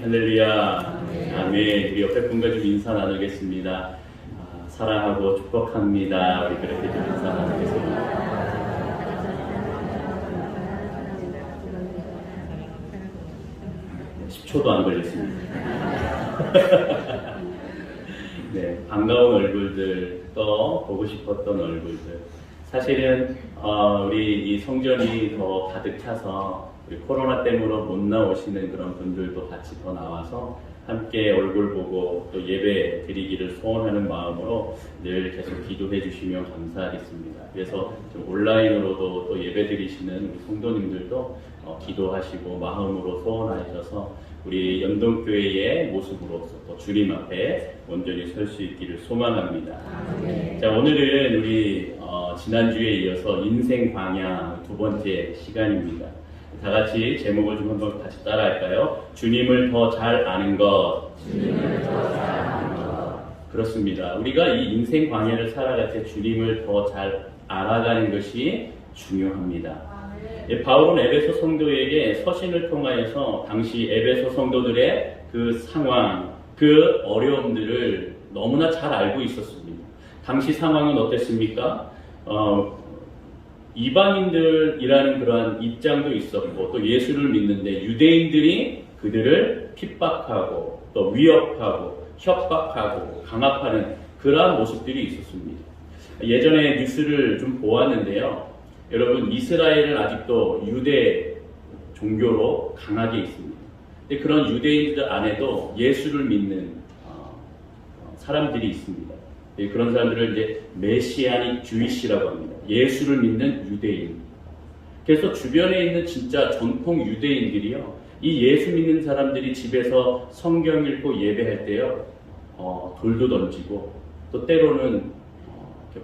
할렐루야. 아멘. 우리 옆에 분과 좀 인사 나누겠습니다. 사랑하고 축복합니다. 우리 그렇게 좀 인사 나누겠습니다. 10초도 안 걸렸습니다. 네, 반가운 얼굴들, 또 보고 싶었던 얼굴들. 사실은 우리 이 성전이 더 가득 차서 우리 코로나 때문에 못 나오시는 그런 분들도 같이 더 나와서 함께 얼굴 보고 또 예배 드리기를 소원하는 마음으로 늘 계속 기도해 주시면 감사하겠습니다. 그래서 좀 온라인으로도 또 예배 드리시는 우리 성도님들도 기도하시고 마음으로 소원하셔서 우리 연동교회의 모습으로서 또 주님 앞에 온전히 설 수 있기를 소망합니다. 자, 오늘은 우리 지난주에 이어서 인생 광야 두 번째 시간입니다. 다 같이 제목을 좀 한번 같이 따라할까요? 주님을 더 잘 아는 것. 주님을 더 잘 아는 것. 그렇습니다. 우리가 이 인생 광야를 살아갈 때 주님을 더 잘 알아가는 것이 중요합니다. 바울은 에베소 성도에게 서신을 통하여서 당시 에베소 성도들의 그 상황, 그 어려움들을 너무나 잘 알고 있었습니다. 당시 상황은 어땠습니까? 이방인들이라는 그러한 입장도 있었고 또 예수를 믿는데 유대인들이 그들을 핍박하고 또 위협하고 협박하고 강압하는 그러한 모습들이 있었습니다. 예전에 뉴스를 좀 보았는데요. 여러분, 이스라엘은 아직도 유대 종교로 강하게 있습니다. 근데 그런 유대인들 안에도 예수를 믿는 사람들이 있습니다. 그런 사람들을 이제 메시아닉 주이시라고 합니다. 예수를 믿는 유대인. 그래서 주변에 있는 진짜 전통 유대인들이요, 이 예수 믿는 사람들이 집에서 성경 읽고 예배할 때요, 돌도 던지고 또 때로는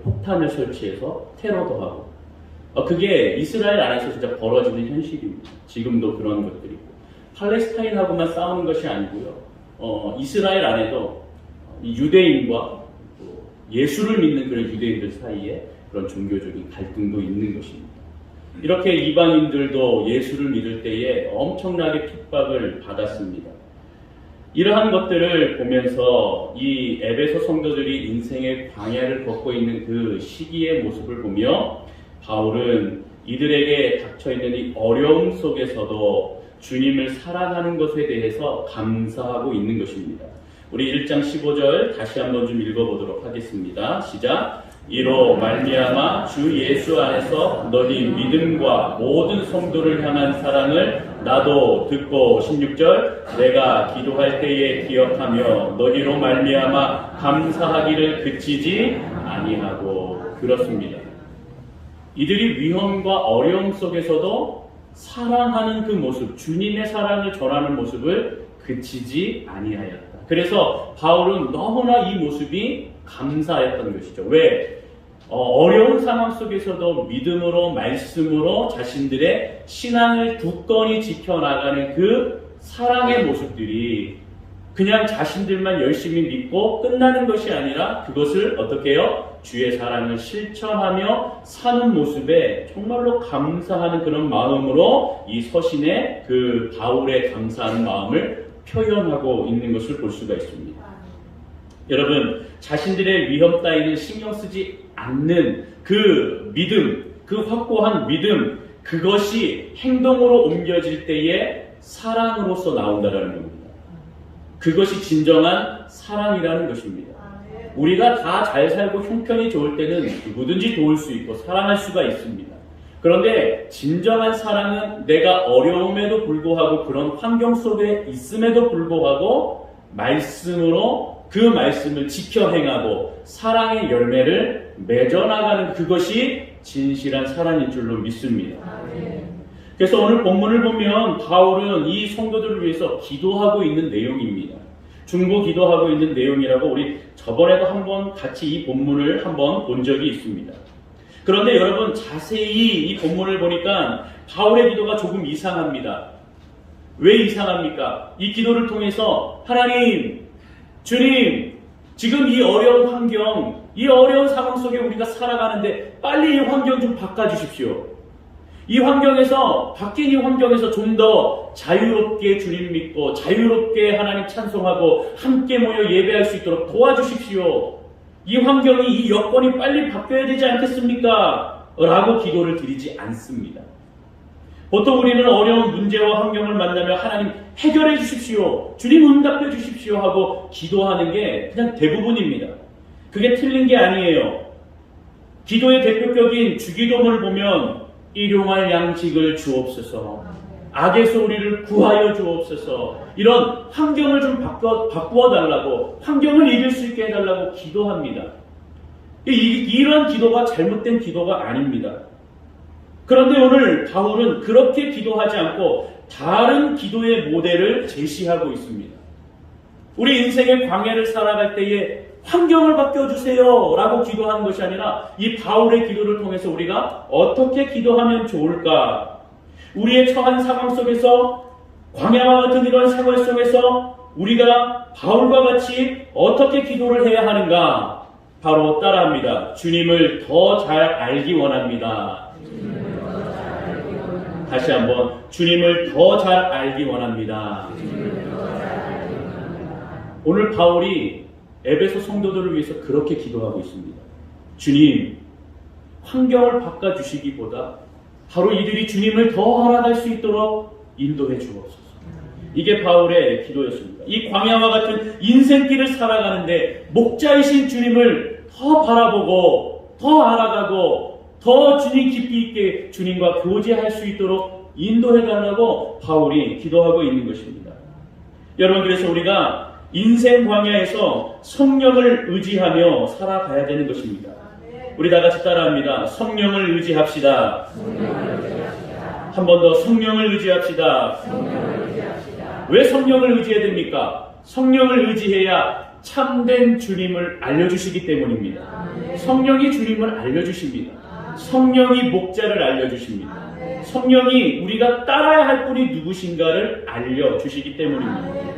폭탄을 설치해서 테러도 하고, 그게 이스라엘 안에서 진짜 벌어지는 현실입니다. 지금도 그런 것들이 있고, 팔레스타인하고만 싸우는 것이 아니고요, 이스라엘 안에도 유대인과 예수를 믿는 그런 유대인들 사이에 그런 종교적인 갈등도 있는 것입니다. 이렇게 이방인들도 예수를 믿을 때에 엄청나게 핍박을 받았습니다. 이러한 것들을 보면서 이 에베소 성도들이 인생의 광야를 걷고 있는 그 시기의 모습을 보며 바울은 이들에게 닥쳐있는 이 어려움 속에서도 주님을 사랑하는 것에 대해서 감사하고 있는 것입니다. 우리 1장 15절 다시 한번 좀 읽어보도록 하겠습니다. 시작. 이로 말미암아 주 예수 안에서 너희 믿음과 모든 성도를 향한 사랑을 나도 듣고 16절 내가 기도할 때에 기억하며 너희로 말미암아 감사하기를 그치지 아니하고. 그렇습니다. 이들이 위험과 어려움 속에서도 사랑하는 그 모습, 주님의 사랑을 전하는 모습을 그치지 아니하였다. 그래서 바울은 너무나 이 모습이 감사했던 것이죠. 왜? 어려운 상황 속에서도 믿음으로 말씀으로 자신들의 신앙을 굳건히 지켜나가는 그 사랑의 모습들이 그냥 자신들만 열심히 믿고 끝나는 것이 아니라 그것을 어떻게 해요? 주의 사랑을 실천하며 사는 모습에 정말로 감사하는 그런 마음으로 이 서신에 그 바울의 감사하는 마음을 표현하고 있는 것을 볼 수가 있습니다. 여러분, 자신들의 위험 따위는 신경 쓰지 않는 그 믿음, 그 확고한 믿음, 그것이 행동으로 옮겨질 때에 사랑으로서 나온다는 겁니다. 그것이 진정한 사랑이라는 것입니다. 우리가 다 잘 살고 형편이 좋을 때는 누구든지 도울 수 있고 사랑할 수가 있습니다. 그런데 진정한 사랑은 내가 어려움에도 불구하고 그런 환경 속에 있음에도 불구하고 말씀으로 그 말씀을 지켜 행하고 사랑의 열매를 맺어나가는 그것이 진실한 사랑인 줄로 믿습니다. 그래서 오늘 본문을 보면 바울은 이 성도들을 위해서 기도하고 있는 내용입니다. 중보 기도하고 있는 내용이라고 우리 저번에도 한번 같이 이 본문을 한번 본 적이 있습니다. 그런데 여러분, 자세히 이 본문을 보니까 바울의 기도가 조금 이상합니다. 왜 이상합니까? 이 기도를 통해서 하나님, 주님, 지금 이 어려운 환경, 이 어려운 상황 속에 우리가 살아가는데 빨리 이 환경 좀 바꿔주십시오. 이 환경에서, 바뀐 이 환경에서 좀 더 자유롭게 주님 믿고 자유롭게 하나님 찬송하고 함께 모여 예배할 수 있도록 도와주십시오. 이 환경이, 이 여건이 빨리 바뀌어야 되지 않겠습니까? 라고 기도를 드리지 않습니다. 보통 우리는 어려운 문제와 환경을 만나며 하나님 해결해 주십시오, 주님 응답해 주십시오 하고 기도하는 게 그냥 대부분입니다. 그게 틀린 게 아니에요. 기도의 대표격인 주기도문을 보면 일용할 양식을 주옵소서, 악에서 우리를 구하여 주옵소서, 이런 환경을 좀 바꾸어 달라고, 환경을 이길 수 있게 해달라고 기도합니다. 이런 기도가 잘못된 기도가 아닙니다. 그런데 오늘 바울은 그렇게 기도하지 않고 다른 기도의 모델을 제시하고 있습니다. 우리 인생의 광야를 살아갈 때에 환경을 바뀌어주세요 라고 기도하는 것이 아니라 이 바울의 기도를 통해서 우리가 어떻게 기도하면 좋을까? 우리의 처한 상황 속에서, 광야와 같은 이런 생활 속에서 우리가 바울과 같이 어떻게 기도를 해야 하는가? 바로 따라합니다. 주님을 더 잘 알기 원합니다. 다시 한번, 주님을 더 잘 알기 원합니다. 오늘 바울이 에베소 성도들을 위해서 그렇게 기도하고 있습니다. 주님, 환경을 바꿔주시기보다 바로 이들이 주님을 더 알아갈 수 있도록 인도해 주옵소서. 이게 바울의 기도였습니다. 이 광야와 같은 인생길을 살아가는데 목자이신 주님을 더 바라보고 더 알아가고 더 주님 깊이 있게 주님과 교제할 수 있도록 인도해달라고 바울이 기도하고 있는 것입니다. 여러분, 그래서 우리가 인생 광야에서 성령을 의지하며 살아가야 되는 것입니다. 우리 다 같이 따라합니다. 성령을 의지합시다. 한 번 더, 성령을 의지합시다. 왜 성령을 의지해야 됩니까? 성령을 의지해야 참된 주님을 알려주시기 때문입니다. 성령이 주님을 알려주십니다. 성령이 목자를 알려주십니다. 성령이 우리가 따라야 할 분이 누구신가를 알려주시기 때문입니다.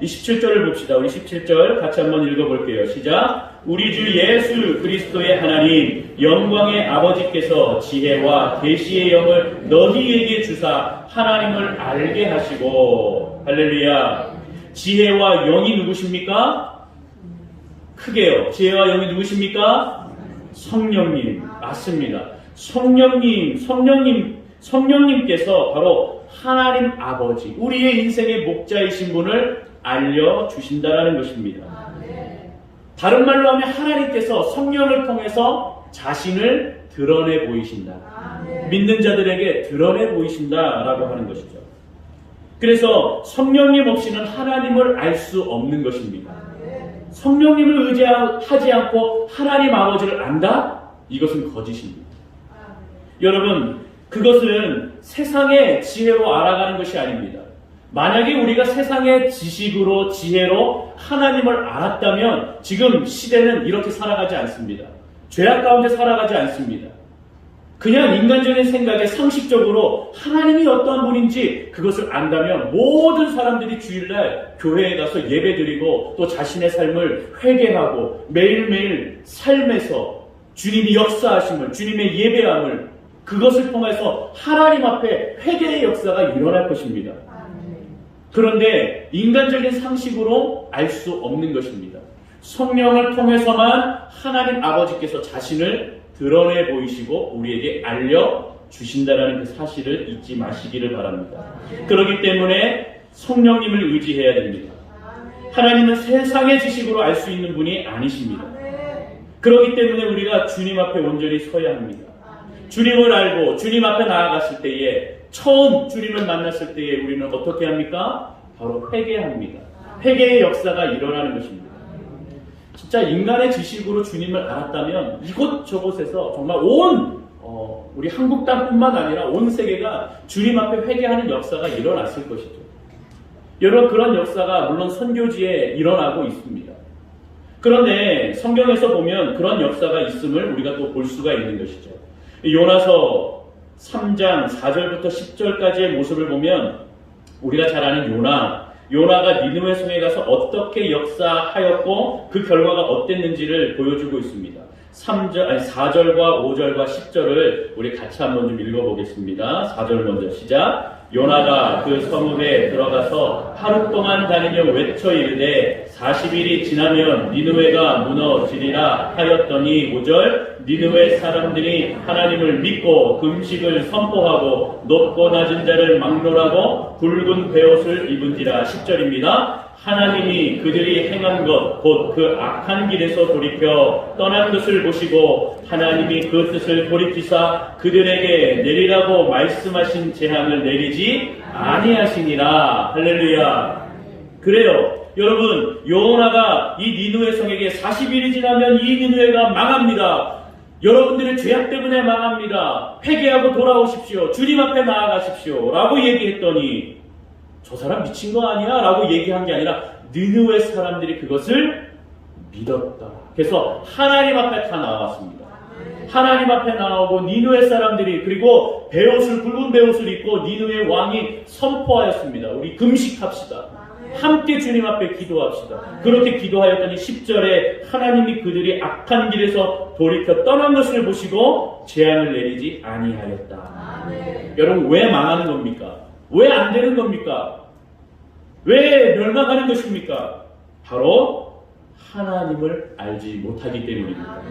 이 17절을 봅시다. 우리 17절 같이 한번 읽어볼게요. 시작. 우리 주 예수 그리스도의 하나님 영광의 아버지께서 지혜와 계시의 영을 너희에게 주사 하나님을 알게 하시고, 할렐루야. 지혜와 영이 누구십니까? 크게요. 지혜와 영이 누구십니까? 성령님. 맞습니다. 성령님께서 바로 하나님 아버지, 우리의 인생의 목자이신 분을 알려주신다라는 것입니다. 다른 말로 하면 하나님께서 성령을 통해서 자신을 드러내 보이신다. 믿는 자들에게 드러내 보이신다라고 하는 것이죠. 그래서 성령님 없이는 하나님을 알 수 없는 것입니다. 성령님을 의지하지 않고 하나님 아버지를 안다? 이것은 거짓입니다. 여러분, 그것은 세상의 지혜로 알아가는 것이 아닙니다. 만약에 우리가 세상의 지식으로, 지혜로 하나님을 알았다면 지금 시대는 이렇게 살아가지 않습니다. 죄악 가운데 살아가지 않습니다. 그냥 인간적인 생각에 상식적으로 하나님이 어떠한 분인지 그것을 안다면 모든 사람들이 주일날 교회에 가서 예배드리고 또 자신의 삶을 회개하고 매일매일 삶에서 주님이 역사하심을, 주님의 예배함을, 그것을 통해서 하나님 앞에 회개의 역사가 일어날 것입니다. 그런데 인간적인 상식으로 알 수 없는 것입니다. 성령을 통해서만 하나님 아버지께서 자신을 드러내 보이시고 우리에게 알려주신다는 그 사실을 잊지 마시기를 바랍니다. 그렇기 때문에 성령님을 의지해야 됩니다. 하나님은 세상의 지식으로 알 수 있는 분이 아니십니다. 그렇기 때문에 우리가 주님 앞에 온전히 서야 합니다. 주님을 알고 주님 앞에 나아갔을 때에, 처음 주님을 만났을 때에 우리는 어떻게 합니까? 바로 회개합니다. 회개의 역사가 일어나는 것입니다. 진짜 인간의 지식으로 주님을 알았다면 이곳저곳에서 정말 우리 한국 땅뿐만 아니라 온 세계가 주님 앞에 회개하는 역사가 일어났을 것이죠. 여러분, 그런 역사가 물론 선교지에 일어나고 있습니다. 그런데 성경에서 보면 그런 역사가 있음을 우리가 또 볼 수가 있는 것이죠. 요나서 3장 4절부터 10절까지의 모습을 보면 우리가 잘 아는 요나가 니느웨 성에 가서 어떻게 역사하였고 그 결과가 어땠는지를 보여주고 있습니다. 3절, 4절과 5절과 10절을 우리 같이 한번 좀 읽어보겠습니다. 4절 먼저 시작. 요나가 그 성읍에 들어가서 하루 동안 다니며 외쳐 이르되 40일이 지나면 니느웨가 무너지리라 하였더니 5절 니느웨 사람들이 하나님을 믿고 금식을 선포하고 높고 낮은 자를 막론하고 굵은 베옷을 입은지라. 10절입니다. 하나님이 그들이 행한 것 곧 그 악한 길에서 돌이켜 떠난 것을 보시고 하나님이 그 뜻을 돌이키사 그들에게 내리라고 말씀하신 재앙을 내리지 아니하시니라. 할렐루야. 그래요. 여러분, 요나가 이 니느웨 성에게 40일이 지나면 이 니느웨가 망합니다. 여러분들의 죄악 때문에 망합니다. 회개하고 돌아오십시오. 주님 앞에 나아가십시오. 라고 얘기했더니 저 사람 미친 거 아니야? 라고 얘기한 게 아니라 니느웨 사람들이 그것을 믿었다. 그래서 하나님 앞에 다 나왔습니다. 하나님 앞에 나오고 니느웨 사람들이 그리고 베옷을 굵은 베옷을 입고 니느웨 왕이 선포하였습니다. 우리 금식합시다. 함께 주님 앞에 기도합시다. 그렇게 기도하였더니 10절에 하나님이 그들이 악한 길에서 돌이켜 떠난 것을 보시고 재앙을 내리지 아니하였다. 여러분, 왜 망하는 겁니까? 왜 안 되는 겁니까? 왜 멸망하는 것입니까? 바로 하나님을 알지 못하기 때문입니다.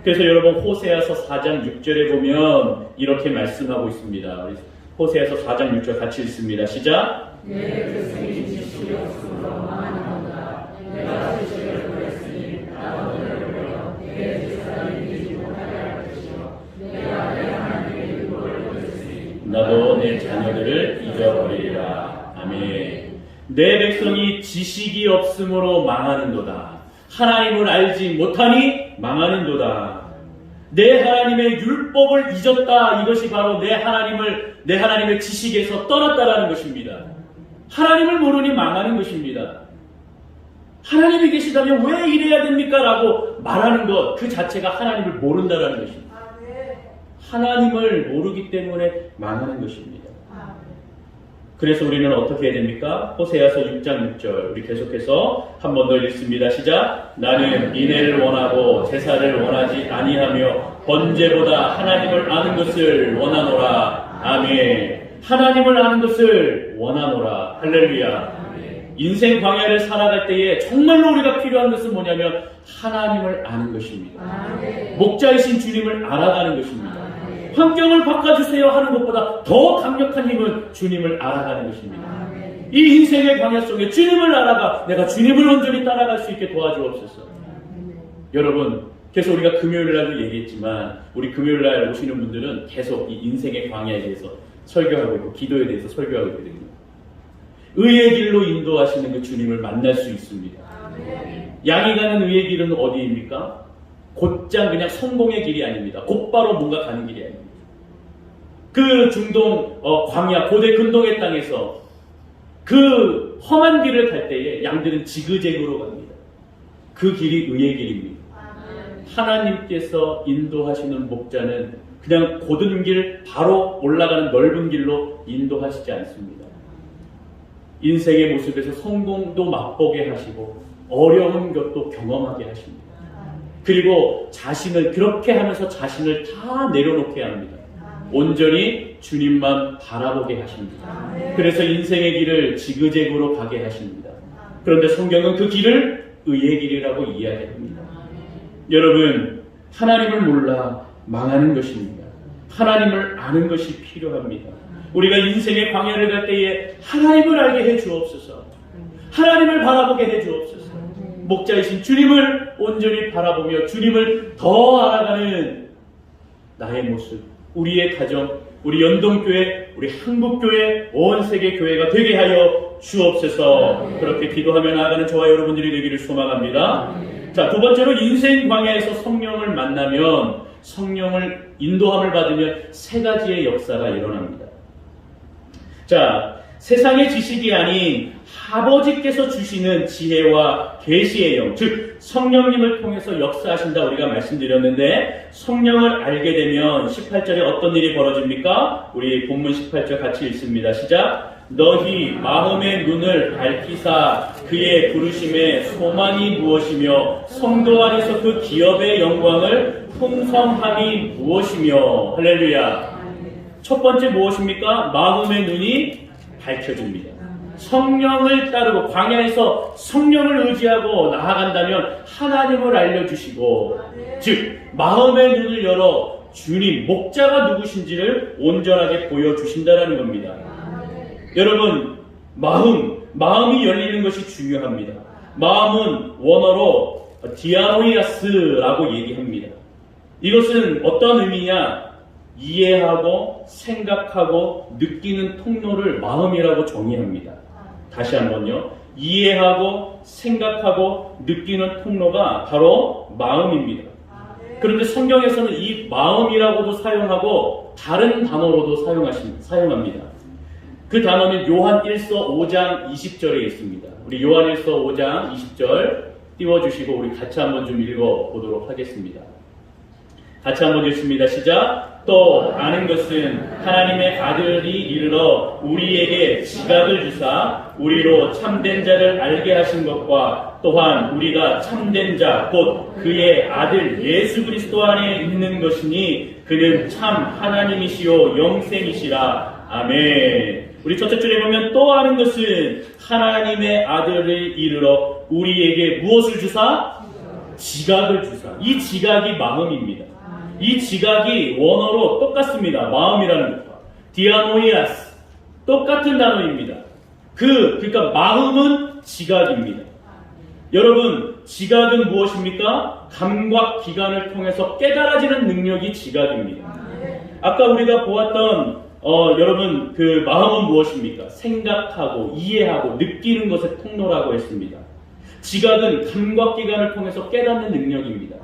그래서 여러분, 호세아서 4장 6절에 보면 이렇게 말씀하고 있습니다. 우리 호세아서 4장 6절 같이 읽습니다. 시작. 내 백성이 지식이 없으므로 망하는도다. 내가 지식을 보냈으니 나도 너를 보여 내 제사를 이기지 못하게 할 것이요 내가 내 하나님의 율법을 버렸으니 나도 내 자녀들을 잊어버리리라. 아멘. 내 백성이 지식이 없으므로 망하는도다. 하나님을 알지 못하니 망하는도다. 내 하나님의 율법을 잊었다. 이것이 바로 내 하나님의 지식에서 떠났다라는 것입니다. 하나님을 모르니 망하는 것입니다. 하나님이 계시다면 왜 이래야 됩니까? 라고 말하는 것, 그 자체가 하나님을 모른다라는 것입니다. 하나님을 모르기 때문에 망하는 것입니다. 그래서 우리는 어떻게 해야 됩니까? 호세아서 6장 6절 우리 계속해서 한 번 더 읽습니다. 시작. 나는 인애를 원하고 제사를 원하지 아니하며 번제보다 하나님을 아는 것을 원하노라. 아멘. 하나님을 아는 것을 원하노라. 할렐루야. 인생 광야를 살아갈 때에 정말로 우리가 필요한 것은 뭐냐면 하나님을 아는 것입니다. 목자이신 주님을 알아가는 것입니다. 환경을 바꿔주세요 하는 것보다 더 강력한 힘은 주님을 알아가는 것입니다. 이 인생의 광야 속에 주님을 알아가 내가 주님을 온전히 따라갈 수 있게 도와주옵소서. 여러분, 그래서 우리가 금요일날도 얘기했지만 우리 금요일날 오시는 분들은 계속 이 인생의 광야에 대해서 설교하고 있고 기도에 대해서 설교하고 있거든요. 의의 길로 인도하시는 그 주님을 만날 수 있습니다. 양이 가는 의의 길은 어디입니까? 곧장 그냥 성공의 길이 아닙니다. 곧바로 뭔가 가는 길이 아닙니다. 그 중동 광야 고대 근동의 땅에서 그 험한 길을 갈 때에 양들은 지그재그로 갑니다. 그 길이 의의 길입니다. 하나님께서 인도하시는 목자는 그냥 곧은 길 바로 올라가는 넓은 길로 인도하시지 않습니다. 인생의 모습에서 성공도 맛보게 하시고 어려운 것도 경험하게 하십니다. 그리고 자신을 그렇게 하면서 자신을 다 내려놓게 합니다. 온전히 주님만 바라보게 하십니다. 그래서 인생의 길을 지그재그로 가게 하십니다. 그런데 성경은 그 길을 의의 길이라고 이야기합니다. 여러분, 하나님을 몰라 망하는 것입니다. 하나님을 아는 것이 필요합니다. 우리가 인생의 광야를 갈 때에 하나님을 알게 해 주옵소서. 하나님을 바라보게 해 주옵소서. 목자이신 주님을 온전히 바라보며 주님을 더 알아가는 나의 모습, 우리의 가정, 우리 연동교회, 우리 한국교회, 온 세계교회가 되게 하여 주옵소서. 그렇게 기도하며 나아가는 저와 여러분들이 되기를 소망합니다. 자, 두 번째로 인생 광야에서 성령을 만나면, 성령을 인도함을 받으면 세 가지의 역사가 일어납니다. 자, 세상의 지식이 아닌 아버지께서 주시는 지혜와 계시의 영, 즉 성령님을 통해서 역사하신다 우리가 말씀드렸는데, 성령을 알게 되면 18절에 어떤 일이 벌어집니까? 우리 본문 18절 같이 읽습니다. 시작. 너희 마음의 눈을 밝히사 그의 부르심의 소망이 무엇이며 성도 안에서 그 기업의 영광을 풍성함이 무엇이며. 할렐루야. 첫 번째 무엇입니까? 마음의 눈이 밝혀집니다. 성령을 따르고 광야에서 성령을 의지하고 나아간다면 하나님을 알려주시고, 즉 마음의 눈을 열어 주님 목자가 누구신지를 온전하게 보여주신다라는 겁니다. 여러분, 마음이 열리는 것이 중요합니다. 마음은 원어로 디아노이아스라고 얘기합니다. 이것은 어떤 의미냐? 이해하고 생각하고 느끼는 통로를 마음이라고 정의합니다. 다시 한번요. 이해하고 생각하고 느끼는 통로가 바로 마음입니다. 그런데 성경에서는 이 마음이라고도 사용하고 다른 단어로도 사용합니다. 그 단어는 요한 1서 5장 20절에 있습니다. 우리 요한 1서 5장 20절 띄워주시고 우리 같이 한번 좀 읽어보도록 하겠습니다. 같이 한번 읽습니다. 시작. 또 아는 것은 하나님의 아들이 이르러 우리에게 지각을 주사 우리로 참된 자를 알게 하신 것과 또한 우리가 참된 자 곧 그의 아들 예수 그리스도 안에 있는 것이니 그는 참 하나님이시요 영생이시라. 아멘. 우리 첫째 줄에 보면 또 아는 것은 하나님의 아들을 이르러 우리에게 무엇을 주사? 지각을 주사. 이 지각이 마음입니다. 이 지각이 원어로 똑같습니다. 마음이라는 것과 디아노이아스 똑같은 단어입니다. 그러니까 마음은 지각입니다. 여러분, 지각은 무엇입니까? 감각 기관을 통해서 깨달아지는 능력이 지각입니다. 아까 우리가 보았던 여러분 그 마음은 무엇입니까? 생각하고 이해하고 느끼는 것의 통로라고 했습니다. 지각은 감각 기관을 통해서 깨닫는 능력입니다.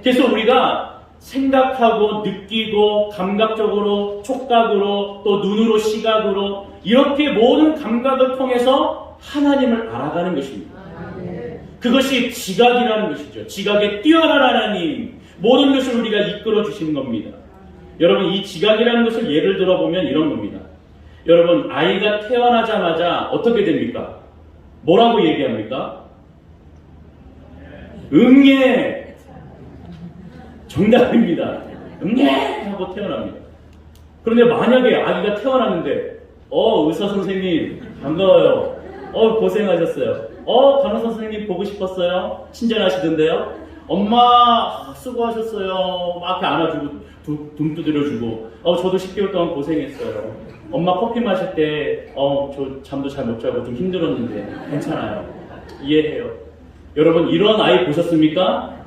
그래서 우리가 생각하고 느끼고 감각적으로 촉각으로 또 눈으로 시각으로 이렇게 모든 감각을 통해서 하나님을 알아가는 것입니다. 그것이 지각이라는 것이죠. 지각에 뛰어난 하나님, 모든 것을 우리가 이끌어 주시는 겁니다. 여러분, 이 지각이라는 것을 예를 들어보면 이런 겁니다. 여러분, 아이가 태어나자마자 어떻게 됩니까? 뭐라고 얘기합니까? 응애! 정답입니다. 응애! 하고 태어납니다. 그런데 만약에 아기가 태어났는데 의사 선생님 반가워요. 고생하셨어요. 간호사 선생님 보고 싶었어요. 친절하시던데요. 엄마 수고하셨어요. 막 이렇게 안아주고 둥 두드려주고 저도 10개월 동안 고생했어요. 엄마 커피 마실 때 저 잠도 잘 못 자고 좀 힘들었는데 괜찮아요. 이해해요. 여러분, 이런 아이 보셨습니까?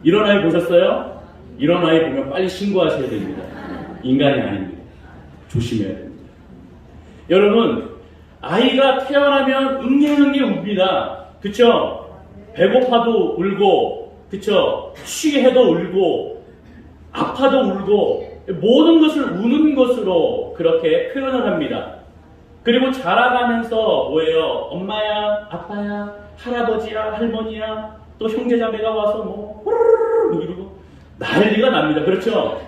이런 아이 보셨어요? 이런 아이 보면 빨리 신고하셔야 됩니다. 인간이 아닙니다. 조심해야 됩니다. 여러분, 아이가 태어나면 응애응애 웁니다. 그쵸? 배고파도 울고, 그쵸? 취해도 울고, 아파도 울고, 모든 것을 우는 것으로 그렇게 표현을 합니다. 그리고 자라가면서 뭐예요? 엄마야, 아빠야, 할아버지야, 할머니야, 또 형제자매가 와서 호르르르 이러고 난리가 납니다. 그렇죠?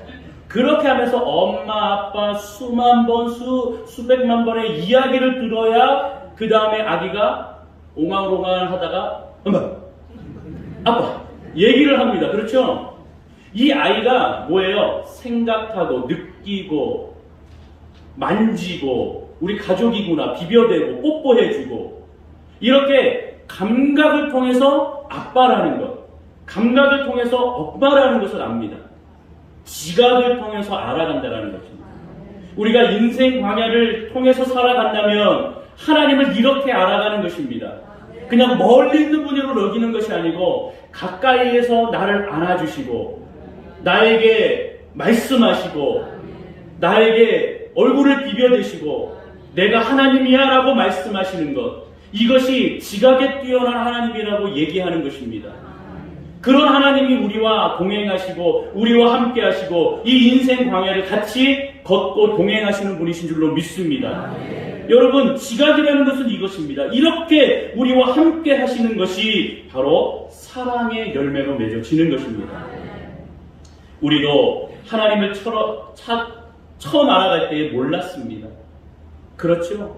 그렇게 하면서 엄마, 아빠 수만 번, 수백만 번의 이야기를 들어야 그 다음에 아기가 옹알옹알 하다가 엄마, 아빠 얘기를 합니다. 그렇죠? 이 아이가 뭐예요? 생각하고 느끼고 만지고 우리 가족이구나 비벼대고 뽀뽀해주고 이렇게 감각을 통해서 아빠라는 것, 감각을 통해서 엄마라는 것을 압니다. 지각을 통해서 알아간다는 것입니다. 우리가 인생 광야를 통해서 살아간다면 하나님을 이렇게 알아가는 것입니다. 그냥 멀리 있는 분으로 여기는 것이 아니고 가까이에서 나를 안아주시고 나에게 말씀하시고 나에게 얼굴을 비벼대시고 내가 하나님이야 라고 말씀하시는 것, 이것이 지각에 뛰어난 하나님이라고 얘기하는 것입니다. 그런 하나님이 우리와 동행하시고 우리와 함께 하시고 이 인생 광야를 같이 걷고 동행하시는 분이신 줄로 믿습니다. 여러분, 지각이라는 것은 이것입니다. 이렇게 우리와 함께 하시는 것이 바로 사랑의 열매로 맺어지는 것입니다. 우리도 하나님을 처음 알아갈 때에 몰랐습니다. 그렇죠?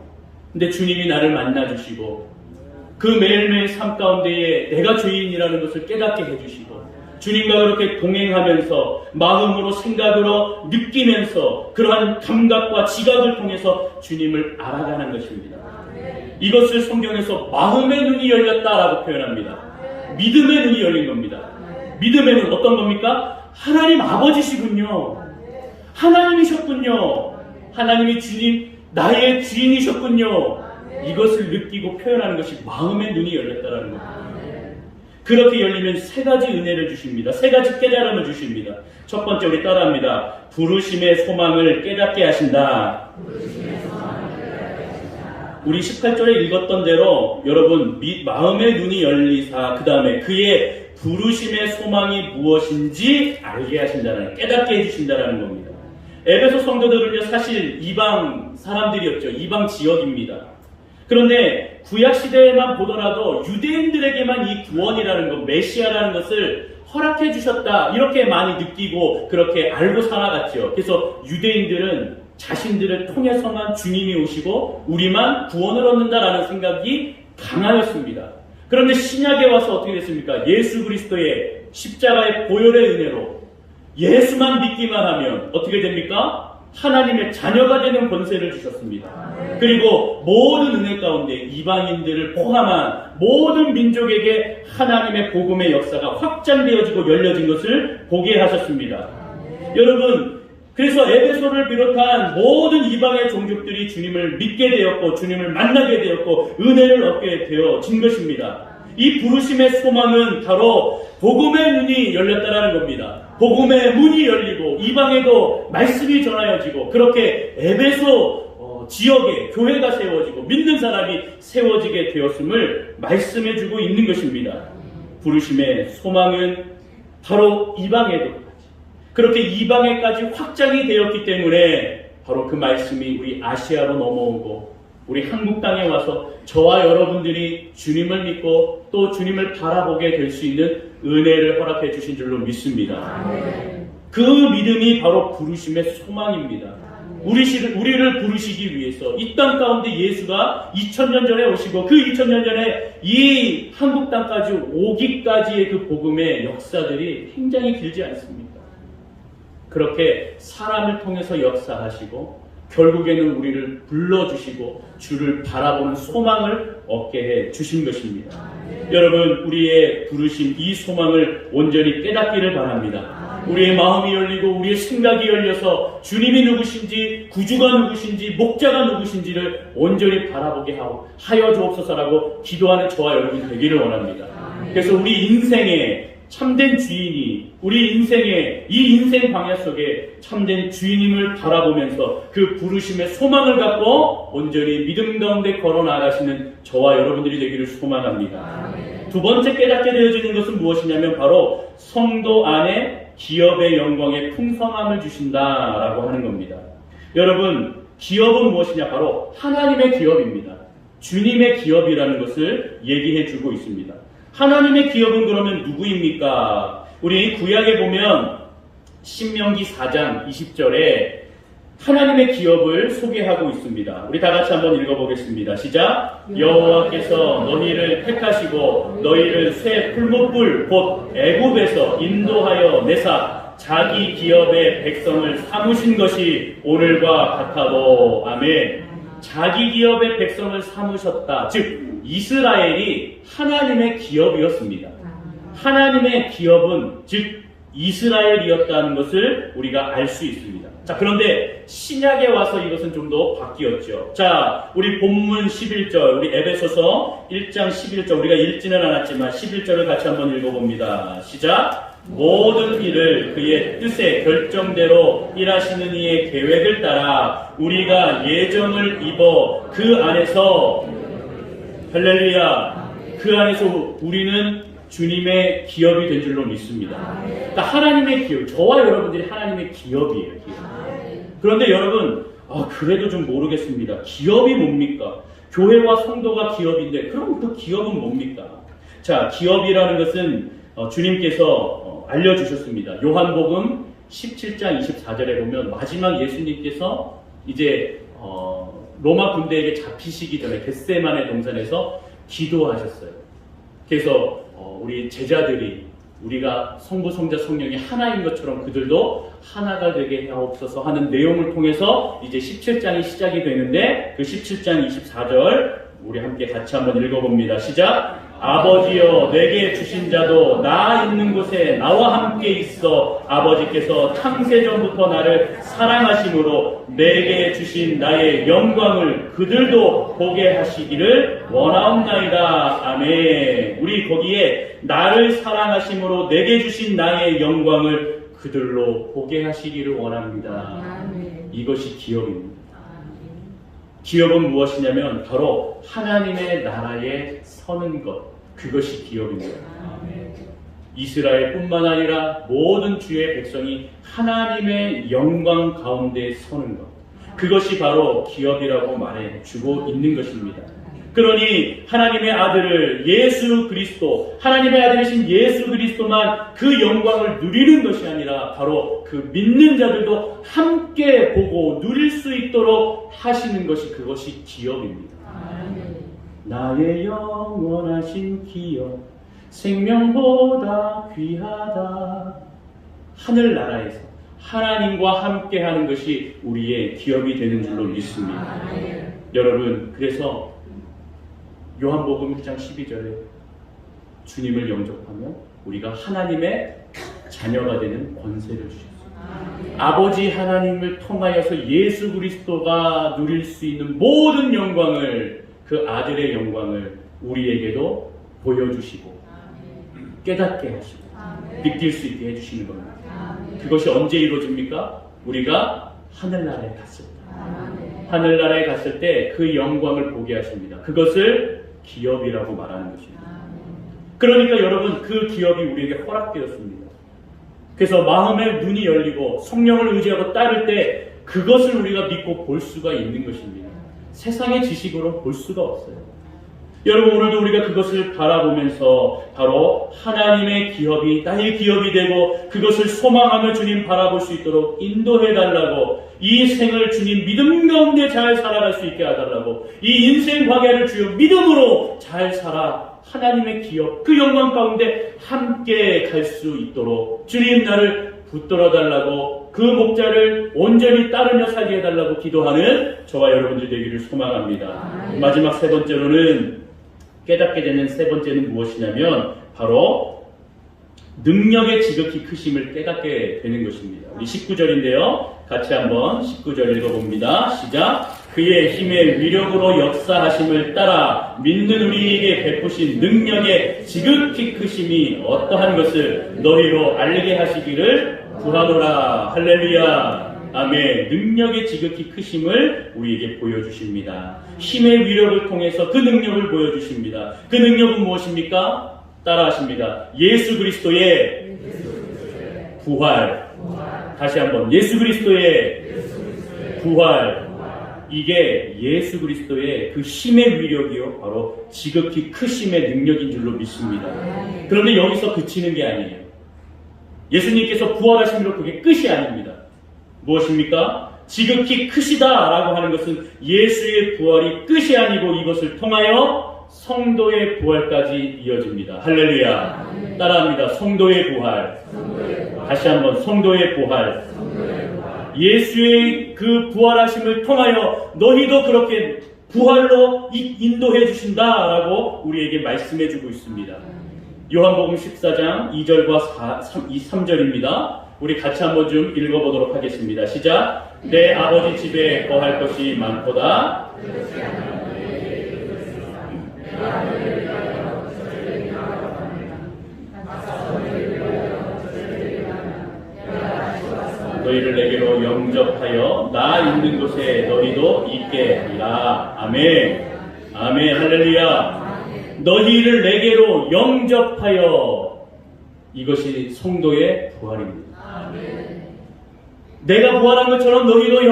근데 주님이 나를 만나주시고 그 매일매일 삶 가운데에 내가 죄인이라는 것을 깨닫게 해주시고 주님과 그렇게 동행하면서 마음으로 생각으로 느끼면서 그러한 감각과 지각을 통해서 주님을 알아가는 것입니다. 이것을 성경에서 마음의 눈이 열렸다라고 표현합니다. 믿음의 눈이 열린 겁니다. 믿음의 눈 어떤 겁니까? 하나님 아버지시군요. 하나님이셨군요. 하나님이 주님, 나의 주인이셨군요. 이것을 느끼고 표현하는 것이 마음의 눈이 열렸다라는 겁니다. 그렇게 열리면 세 가지 은혜를 주십니다. 세 가지 깨달음을 주십니다. 첫 번째 우리 따라합니다. 부르심의 소망을 깨닫게 하신다. 우리 18절에 읽었던 대로 여러분 마음의 눈이 열리사 그 다음에 그의 부르심의 소망이 무엇인지 알게 하신다는, 깨닫게 해주신다는 겁니다. 에베소 성도들은요 사실 이방 사람들이었죠. 이방 지역입니다. 그런데 구약시대에만 보더라도 유대인들에게만 이 구원이라는 것, 메시아라는 것을 허락해 주셨다 이렇게 많이 느끼고 그렇게 알고 살아갔죠. 그래서 유대인들은 자신들을 통해서만 주님이 오시고 우리만 구원을 얻는다라는 생각이 강하였습니다. 그런데 신약에 와서 어떻게 됐습니까? 예수 그리스도의 십자가의 보혈의 은혜로 예수만 믿기만 하면 어떻게 됩니까? 하나님의 자녀가 되는 권세를 주셨습니다. 그리고 모든 은혜 가운데 이방인들을 포함한 모든 민족에게 하나님의 복음의 역사가 확장되어지고 열려진 것을 보게 하셨습니다. 여러분, 그래서 에베소를 비롯한 모든 이방의 종족들이 주님을 믿게 되었고 주님을 만나게 되었고 은혜를 얻게 되어진 것입니다. 이 부르심의 소망은 바로 복음의 눈이 열렸다라는 겁니다. 복음의 문이 열리고 이방에도 말씀이 전하여지고 그렇게 에베소 지역에 교회가 세워지고 믿는 사람이 세워지게 되었음을 말씀해주고 있는 것입니다. 부르심의 소망은 바로 이방에도 그렇게 이방에까지 확장이 되었기 때문에 바로 그 말씀이 우리 아시아로 넘어오고 우리 한국 땅에 와서 저와 여러분들이 주님을 믿고 또 주님을 바라보게 될 수 있는 은혜를 허락해 주신 줄로 믿습니다. 그 믿음이 바로 부르심의 소망입니다. 우리를 부르시기 위해서 이 땅 가운데 예수가 2000년 전에 오시고 그 2000년 전에 이 한국 땅까지 오기까지의 그 복음의 역사들이 굉장히 길지 않습니까? 그렇게 사람을 통해서 역사하시고 결국에는 우리를 불러주시고 주를 바라보는 소망을 얻게 해 주신 것입니다. 여러분, 우리의 부르심 이 소망을 온전히 깨닫기를 바랍니다. 우리의 마음이 열리고 우리의 생각이 열려서 주님이 누구신지 구주가 누구신지 목자가 누구신지를 온전히 바라보게 하여 주옵소서라고 기도하는 저와 여러분이 되기를 원합니다. 그래서 우리 인생에 참된 주인이 우리 인생의 이 인생 광야 속에 참된 주인임을 바라보면서 그 부르심의 소망을 갖고 온전히 믿음 가운데 걸어 나가시는 저와 여러분들이 되기를 소망합니다. 두 번째 깨닫게 되어지는 것은 무엇이냐면 바로 성도 안에 기업의 영광에 풍성함을 주신다라고 하는 겁니다. 여러분, 기업은 무엇이냐? 바로 하나님의 기업입니다. 주님의 기업이라는 것을 얘기해 주고 있습니다. 하나님의 기업은 그러면 누구입니까? 우리 구약에 보면 신명기 4장 20절에 하나님의 기업을 소개하고 있습니다. 우리 다 같이 한번 읽어보겠습니다. 시작! 여호와께서 너희를 택하시고 너희를 새 풀무불 곧 애굽에서 인도하여 내사 자기 기업의 백성을 삼으신 것이 오늘과 같아도. 아멘. 자기 기업의 백성을 삼으셨다. 즉 이스라엘이 하나님의 기업이었습니다. 하나님의 기업은 즉 이스라엘이었다는 것을 우리가 알 수 있습니다. 자, 그런데 신약에 와서 이것은 좀 더 바뀌었죠. 자, 우리 본문 11절, 우리 에베소서 1장 11절, 우리가 읽지는 않았지만 11절을 같이 한번 읽어봅니다. 시작! 모든 일을 그의 뜻의 결정대로 일하시는 이의 계획을 따라 우리가 예정을 입어 그 안에서 할렐루야, 그 안에서 우리는 주님의 기업이 된 줄로 믿습니다. 그러니까 하나님의 기업, 저와 여러분들이 하나님의 기업이에요. 기업. 그런데 여러분, 그래도 좀 모르겠습니다. 기업이 뭡니까? 교회와 성도가 기업인데 그럼 그 기업은 뭡니까? 자, 기업이라는 것은 주님께서 알려주셨습니다. 요한복음 17장 24절에 보면 마지막 예수님께서 이제 로마 군대에게 잡히시기 전에 겟세마네 동산에서 기도하셨어요. 그래서 우리 제자들이 우리가 성부, 성자, 성령이 하나인 것처럼 그들도 하나가 되게 하옵소서 하는 내용을 통해서 이제 17장이 시작이 되는데 그 17장 24절 우리 함께 같이 한번 읽어봅니다. 시작! 아버지여 내게 주신 자도 나 있는 곳에 나와 함께 있어 아버지께서 창세전부터 나를 사랑하심으로 내게 주신 나의 영광을 그들도 보게 하시기를 원하옵나이다. 아멘. 우리 거기에 나를 사랑하심으로 내게 주신 나의 영광을 그들로 보게 하시기를 원합니다. 아멘. 이것이 기업입니다. 아멘. 기업은 무엇이냐면 바로 하나님의 나라에 서는 것, 그것이 기업입니다. 아멘. 이스라엘뿐만 아니라 모든 주의 백성이 하나님의 영광 가운데 서는 것, 그것이 바로 기업이라고 말해주고 있는 것입니다. 그러니 하나님의 아들을 예수 그리스도, 하나님의 아들이신 예수 그리스도만 그 영광을 누리는 것이 아니라 바로 그 믿는 자들도 함께 보고 누릴 수 있도록 하시는 것이 그것이 기업입니다. 아멘. 나의 영원하신 기업, 생명보다 귀하다. 하늘나라에서 하나님과 함께하는 것이 우리의 기업이 되는 줄로 믿습니다. 아멘. 여러분, 그래서 요한복음 1장 12절에 주님을 영접하면 우리가 하나님의 자녀가 되는 권세를 주셨습니다. 아버지 하나님을 통하여서 예수 그리스도가 누릴 수 있는 모든 영광을, 그 아들의 영광을 우리에게도 보여주시고 깨닫게 하시고 느낄 수 있게 해주시는 겁니다. 그것이 언제 이루어집니까? 우리가 하늘나라에 갔을 때. 하늘나라에 갔을 때 그 영광을 보게 하십니다. 그것을 기업이라고 말하는 것입니다. 그러니까 여러분, 그 기업이 우리에게 허락되었습니다. 그래서 마음의 눈이 열리고 성령을 의지하고 따를 때 그것을 우리가 믿고 볼 수가 있는 것입니다. 세상의 지식으로 볼 수가 없어요. 여러분, 오늘도 우리가 그것을 바라보면서 바로 하나님의 기업이 나의 기업이 되고 그것을 소망하며 주님 바라볼 수 있도록 인도해달라고, 이 생을 주님 믿음 가운데 잘 살아갈 수 있게 해달라고, 이 인생 광야를 주여 믿음으로 잘 살아 하나님의 기업, 그 영광 가운데 함께 갈 수 있도록 주님 나를 붙들어달라고, 그 목자를 온전히 따르며 살게 해달라고 기도하는 저와 여러분들 되기를 소망합니다. 마지막 세 번째로는, 깨닫게 되는 세 번째는 무엇이냐면 바로 능력의 지극히 크심을 깨닫게 되는 것입니다. 우리 19절인데요. 같이 한번 19절 읽어봅니다. 시작! 그의 힘의 위력으로 역사하심을 따라 믿는 우리에게 베푸신 능력의 지극히 크심이 어떠한 것을 너희로 알게 하시기를 구하노라. 할렐루야. 아멘. 능력의 지극히 크심을 우리에게 보여주십니다. 힘의 위력을 통해서 그 능력을 보여주십니다. 그 능력은 무엇입니까? 따라하십니다. 예수 그리스도의 부활. 다시 한번, 예수 그리스도의 부활. 이게 예수 그리스도의 그 힘의 위력이요, 바로 지극히 크심의 능력인 줄로 믿습니다. 그런데 여기서 그치는 게 아니에요. 예수님께서 부활하심으로 그게 끝이 아닙니다. 무엇입니까? 지극히 크시다라고 하는 것은 예수의 부활이 끝이 아니고 이것을 통하여 성도의 부활까지 이어집니다. 할렐루야. 따라합니다. 성도의 부활. 다시 한번, 성도의 부활. 예수의 그 부활하심을 통하여 너희도 그렇게 부활로 인도해 주신다라고 우리에게 말씀해 주고 있습니다. 요한복음 14장 2절과 3절입니다. 우리 같이 한번 좀 읽어보도록 하겠습니다. 시작! 내 아버지 집에 거할 것이 많도다. 너희를 내게로 영접하여 나 있는 곳에 너희도 있게 하리라. 아멘. 아멘. 할렐루야. 너희를 내게로 영접하여, 이것이 성도의 부활입니다. 내가 부활한 것처럼 너희도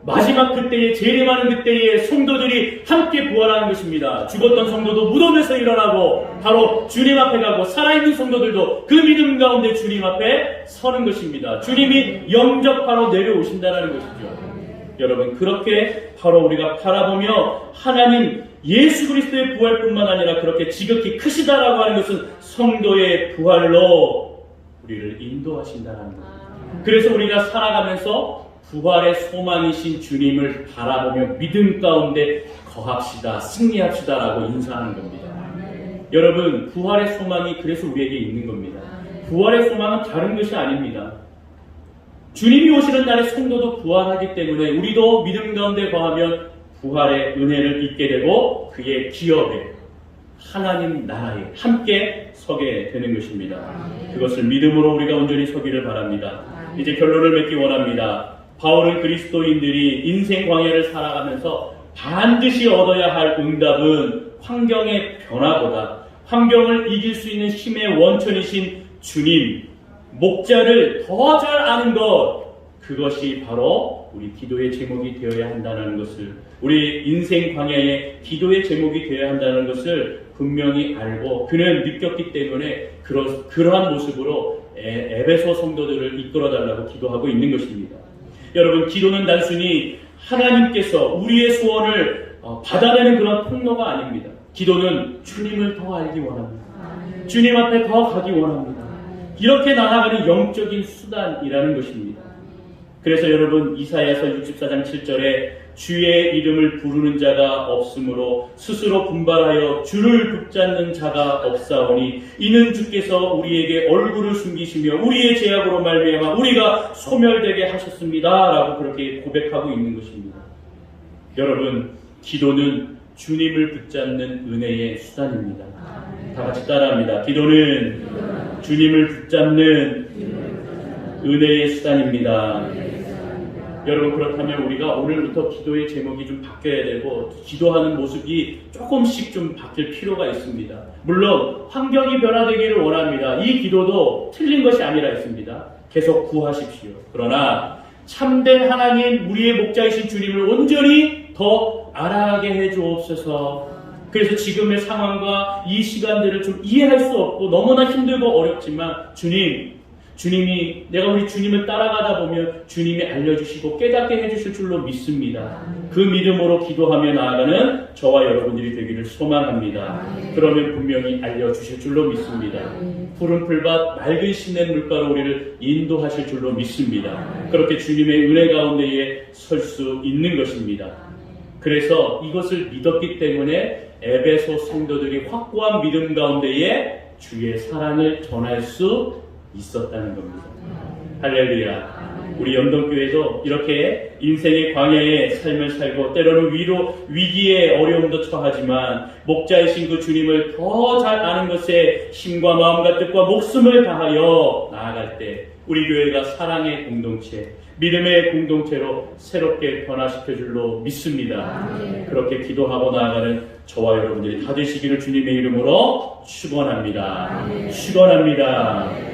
마지막 그때에, 재림하는 그때에 성도들이 함께 부활하는 것입니다. 죽었던 성도도 무덤에서 일어나고 바로 주님 앞에 가고, 살아있는 성도들도 그 믿음 가운데 주님 앞에 서는 것입니다. 주님이 영접하러 내려오신다는 것이죠. 여러분, 그렇게 바로 우리가 바라보며 하나님 예수 그리스도의 부활뿐만 아니라 그렇게 지극히 크시다라고 하는 것은 성도의 부활로 우리를 인도하신다는 겁니다. 그래서 우리가 살아가면서 부활의 소망이신 주님을 바라보며 믿음 가운데 거합시다, 승리합시다라고 인사하는 겁니다. 여러분, 부활의 소망이 그래서 우리에게 있는 겁니다. 부활의 소망은 다른 것이 아닙니다. 주님이 오시는 날에 성도도 부활하기 때문에 우리도 믿음 가운데 거하면 부활의 은혜를 입게 되고 그의 기업에, 하나님 나라에 함께 서게 되는 것입니다. 그것을 믿음으로 우리가 온전히 서기를 바랍니다. 이제 결론을 맺기 원합니다. 바울은 그리스도인들이 인생 광야를 살아가면서 반드시 얻어야 할 응답은 환경의 변화보다 환경을 이길 수 있는 힘의 원천이신 주님, 목자를 더 잘 아는 것, 그것이 바로 우리 기도의 제목이 되어야 한다는 것을, 우리 인생 광야의 기도의 제목이 되어야 한다는 것을 분명히 알고 그는 느꼈기 때문에 그러한 모습으로 에베소 성도들을 이끌어달라고 기도하고 있는 것입니다. 여러분, 기도는 단순히 하나님께서 우리의 소원을 받아내는 그런 통로가 아닙니다. 기도는 주님을 더 알기 원합니다. 주님 앞에 더 가기 원합니다. 이렇게 나아가는 영적인 수단이라는 것입니다. 그래서 여러분, 이사야서 64장 7절에 주의 이름을 부르는 자가 없으므로 스스로 분발하여 주를 붙잡는 자가 없사오니 이는 주께서 우리에게 얼굴을 숨기시며 우리의 죄악으로 말미암아 우리가 소멸되게 하셨습니다 라고 그렇게 고백하고 있는 것입니다. 여러분, 기도는 주님을 붙잡는 은혜의 수단입니다. 다 같이 따라합니다. 기도는 주님을 붙잡는 은혜의 수단입니다. 여러분, 그렇다면 우리가 오늘부터 기도의 제목이 좀 바뀌어야 되고 기도하는 모습이 조금씩 좀 바뀔 필요가 있습니다. 물론 환경이 변화되기를 원합니다. 이 기도도 틀린 것이 아니라 있습니다. 계속 구하십시오. 그러나 참된 하나님, 우리의 목자이신 주님을 온전히 더 알아가게 해주옵소서. 그래서 지금의 상황과 이 시간들을 좀 이해할 수 없고 너무나 힘들고 어렵지만 주님이 내가 우리 주님을 따라가다 보면 주님이 알려주시고 깨닫게 해주실 줄로 믿습니다. 그 믿음으로 기도하며 나아가는 저와 여러분들이 되기를 소망합니다. 그러면 분명히 알려주실 줄로 믿습니다. 푸른 풀밭 맑은 시냇 물가로 우리를 인도하실 줄로 믿습니다. 그렇게 주님의 은혜 가운데에 설 수 있는 것입니다. 그래서 이것을 믿었기 때문에 에베소 성도들이 확고한 믿음 가운데에 주의 사랑을 전할 수 있었다는 겁니다. 할렐루야. 우리 영동교회도 이렇게 인생의 광야의 삶을 살고 때로는 위기에 어려움도 처하지만 목자이신 그 주님을 더 잘 아는 것에 힘과 마음과 뜻과 목숨을 다하여 나아갈 때 우리 교회가 사랑의 공동체, 믿음의 공동체로 새롭게 변화시켜 줄로 믿습니다. 그렇게 기도하고 나아가는 저와 여러분들이 다 되시기를 주님의 이름으로 축원합니다. 축원합니다.